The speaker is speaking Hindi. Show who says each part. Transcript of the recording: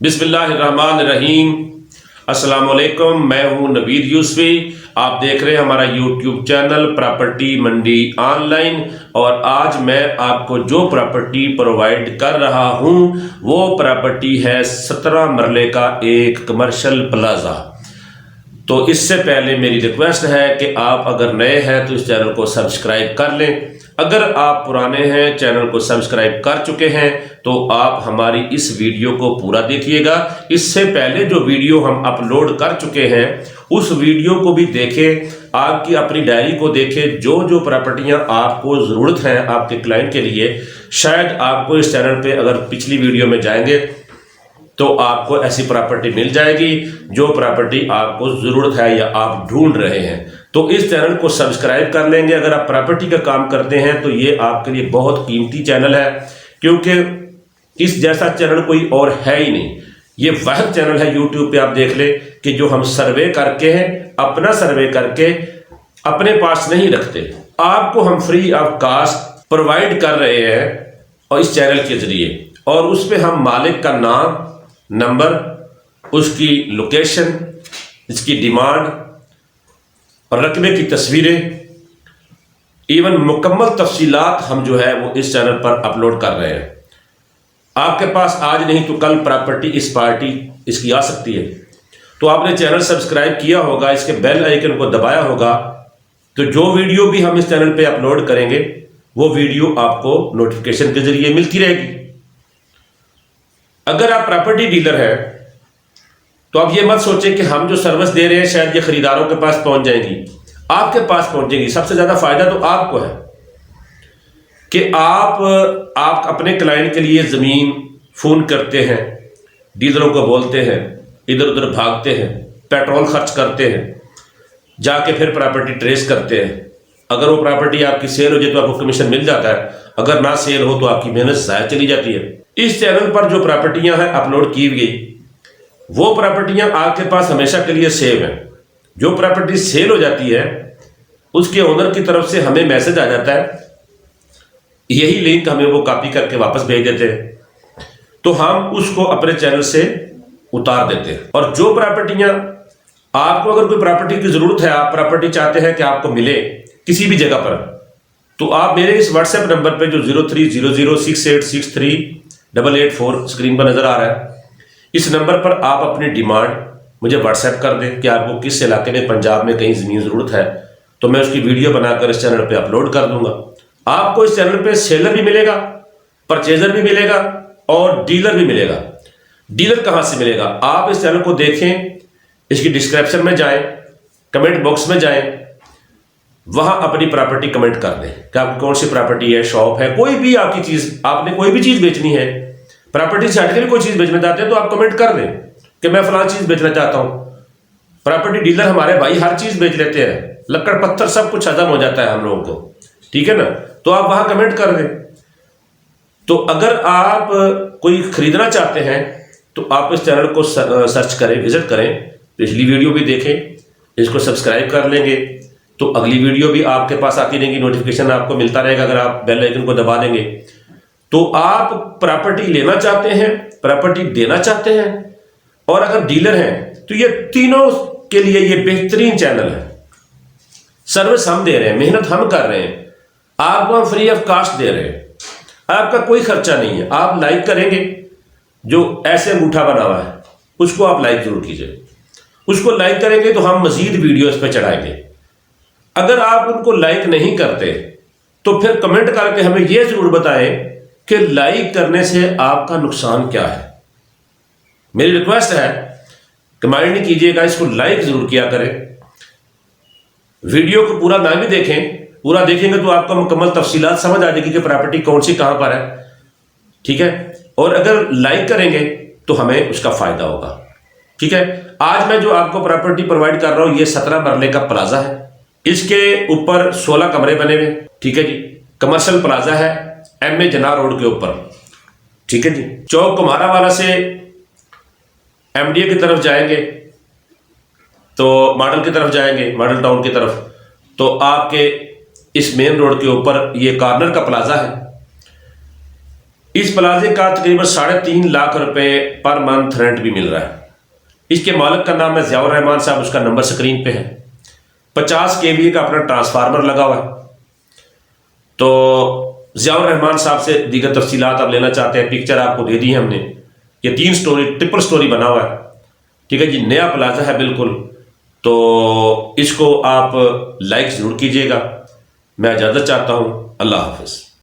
Speaker 1: बिस्मिल्लाहिर्रहमानिर्रहीम। अस्सलाम वालेकुम। मैं हूं नवीद यूसुफी। आप देख रहे हैं हमारा यूट्यूब चैनल प्रॉपर्टी मंडी ऑनलाइन। और आज मैं आपको जो प्रॉपर्टी प्रोवाइड कर रहा हूं वो प्रॉपर्टी है 17 मरले का एक कमर्शियल प्लाजा। तो इससे पहले मेरी रिक्वेस्ट है कि आप अगर नए हैं तो इस चैनल को सब्सक्राइब कर लें। अगर आप पुराने हैं, चैनल को सब्सक्राइब कर चुके हैं, तो आप हमारी इस वीडियो को पूरा देखिएगा। इससे पहले जो वीडियो हम अपलोड कर चुके हैं उस वीडियो को भी देखें, आपकी अपनी डायरी को देखें। जो जो प्रॉपर्टियां आपको ज़रूरत हैं आपके क्लाइंट के लिए, शायद आपको इस चैनल पे अगर पिछली वीडियो में जाएंगे तो आपको ऐसी प्रॉपर्टी मिल जाएगी जो प्रॉपर्टी आपको ज़रूरत है या आप ढूंढ रहे हैं। तो इस चैनल को सब्सक्राइब कर लेंगे। अगर आप प्रॉपर्टी का काम करते हैं तो ये आपके लिए बहुत कीमती चैनल है, क्योंकि इस जैसा चैनल कोई और है ही नहीं। ये वह चैनल है यूट्यूब पे आप देख ले कि जो हम सर्वे करके हैं, अपना सर्वे करके अपने पास नहीं रखते, आपको हम फ्री ऑफ कास्ट प्रोवाइड कर रहे हैं और इस चैनल के जरिए। और उस पर हम मालिक का नाम, नंबर, उसकी लोकेशन, इसकी डिमांड और रकबे की तस्वीरें, इवन मुकम्मल तफसीलात हम जो है वो इस चैनल पर अपलोड कर रहे हैं। आपके पास आज नहीं तो कल प्रॉपर्टी इस पार्टी इसकी आ सकती है। तो आपने चैनल सब्सक्राइब किया होगा, इसके बेल आइकन को दबाया होगा, तो जो वीडियो भी हम इस चैनल पे अपलोड करेंगे वो वीडियो आपको नोटिफिकेशन के जरिए मिलती रहेगी। अगर आप प्रॉपर्टी डीलर हैं तो आप ये मत सोचें कि हम जो सर्विस दे रहे हैं शायद ये खरीदारों के पास पहुंच जाएंगी। आपके पास पहुंचेंगी। सबसे ज्यादा फायदा तो आपको है कि आप अपने क्लाइंट के लिए जमीन फोन करते हैं, डीलरों को बोलते हैं, इधर उधर भागते हैं, पेट्रोल खर्च करते हैं, जाके फिर प्रॉपर्टी ट्रेस करते हैं। अगर वो प्रॉपर्टी आपकी सेल हो जाए तो आपको कमीशन मिल जाता है, अगर ना सेल हो तो आपकी मेहनत ज़ाया चली जाती है। इस चैनल पर जो प्रॉपर्टियां हैं अपलोड की गई वो प्रॉपर्टियां आपके पास हमेशा के लिए सेव हैं। जो प्रॉपर्टी सेल हो जाती है उसके ओनर की तरफ से हमें मैसेज आ जाता है, यही लिंक हमें वो कॉपी करके वापस भेज देते हैं, तो हम उसको अपने चैनल से उतार देते हैं। और जो प्रॉपर्टियां आपको, अगर कोई प्रॉपर्टी की जरूरत है, आप प्रॉपर्टी चाहते हैं कि आपको मिले किसी भी जगह पर, तो आप मेरे इस व्हाट्सएप नंबर पे जो 030068638884 स्क्रीन पर नजर आ रहा है, इस नंबर पर आप अपनी डिमांड मुझे व्हाट्सएप कर दें कि आपको किस इलाके में, पंजाब में कहीं ज़मीन ज़रूरत है, तो मैं उसकी वीडियो बनाकर इस चैनल पे अपलोड कर दूंगा। आपको इस चैनल पे सेलर भी मिलेगा, परचेजर भी मिलेगा और डीलर भी मिलेगा। डीलर कहाँ से मिलेगा? आप इस चैनल को देखें, इसकी डिस्क्रिप्शन में जाएं, कमेंट बॉक्स में जाएं, वहां अपनी प्रॉपर्टी कमेंट कर दें कि आपकी कौन सी प्रॉपर्टी है, शॉप है, कोई भी आपकी चीज़, आपने कोई भी चीज़ बेचनी है, प्रॉपर्टी से हटकर कोई चीज़ बेचना चाहते हैं तो आप कमेंट कर दें कि मैं फलां चीज़ बेचना चाहता हूं। प्रॉपर्टी डीलर हमारे भाई हर चीज़ बेच लेते हैं, लक्कड़ पत्थर सब कुछ हजम हो जाता है हम लोगों को, ठीक है ना? तो आप वहां कमेंट कर दें। तो अगर आप कोई खरीदना चाहते हैं तो आप इस चैनल को सर्च करें, विजिट करें, पिछली वीडियो भी देखें, इसको सब्सक्राइब कर लेंगे तो अगली वीडियो भी आपके पास आती रहेगी, नोटिफिकेशन आपको मिलता रहेगा अगर आप बेल आइकन को दबा देंगे। तो आप प्रॉपर्टी लेना चाहते हैं, प्रॉपर्टी देना चाहते हैं और अगर डीलर हैं तो ये तीनों के लिए ये बेहतरीन चैनल है। सर्विस हम दे रहे हैं, मेहनत हम कर रहे हैं, आपको हम फ्री ऑफ कास्ट दे रहे हैं, आपका कोई खर्चा नहीं है। आप लाइक करेंगे, जो ऐसे अंगूठा बना हुआ है उसको आप लाइक जरूर कीजिए। उसको लाइक करेंगे तो हम मजीद वीडियो इस पर चढ़ाएंगे। अगर आप उनको लाइक नहीं करते तो फिर कमेंट करके हमें यह जरूर बताएं कि लाइक करने से आपका नुकसान क्या है। मेरी रिक्वेस्ट है कि माइंड नहीं कीजिएगा, इसको लाइक जरूर किया करें। वीडियो को पूरा ना भी देखें, पूरा देखेंगे तो आपको मुकम्मल तफसीलात समझ आ जाएगी कि प्रॉपर्टी कौन सी कहां पर है, ठीक है? और अगर लाइक करेंगे तो हमें उसका फायदा होगा, ठीक है? आज मैं जो आपको प्रॉपर्टी प्रोवाइड कर रहा हूं ये 17 मरले का प्लाजा है। इसके ऊपर 16 कमरे बने हुए, ठीक है जी। कमर्शियल प्लाजा है, MA जना रोड के ऊपर, ठीक है जी। चौक कुम्हारा वाला से MDA की तरफ जाएंगे तो मॉडल की तरफ जाएंगे, मॉडल टाउन की तरफ, तो आपके इस मेन रोड के ऊपर ये कॉर्नर का प्लाजा है। इस प्लाजे का तकरीबन 3.5 लाख रुपए पर मंथ रेंट भी मिल रहा है। इसके मालिक का नाम है ज़ियाउर रहमान साहब, उसका नंबर स्क्रीन पे है। 50 kVA का अपना ट्रांसफार्मर लगा हुआ है। तो ज़ियाउर रहमान साहब से दीगर तफसीलात आप लेना चाहते हैं, पिक्चर आपको दे दी है हमने। ये 3 स्टोरी ट्रिपल स्टोरी बना हुआ है, ठीक है जी, नया प्लाजा है बिल्कुल। तो इसको आप लाइक ज़रूर कीजिएगा। मैं इजाज़त चाहता हूँ। अल्लाह हाफ़िज़।